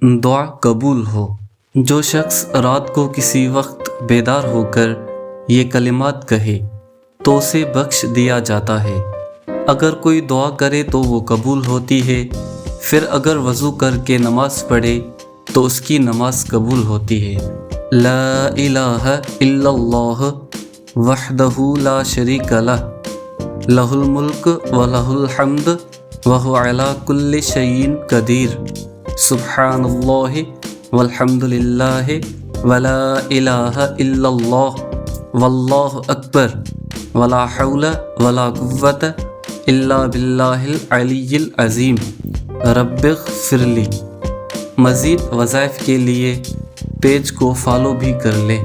دعا قبول ہو۔ جو شخص رات کو کسی وقت بیدار ہو کر یہ کلمات کہے تو اسے بخش دیا جاتا ہے۔ اگر کوئی دعا کرے تو وہ قبول ہوتی ہے، پھر اگر وضو کر کے نماز پڑھے تو اس کی نماز قبول ہوتی ہے۔ لا الہ الا اللہ وحدہ لا شریک لہ لہ الملک ولہ الحمد وہو علی کل شیء قدیر سبحان اللہ والحمد للہ ولا الہ الا اللہ واللہ اکبر ولا حول ولا قوۃ الا باللہ العلی العظیم رب اغفر لی۔ مزید وظائف کے لیے پیج کو فالو بھی کر لیں۔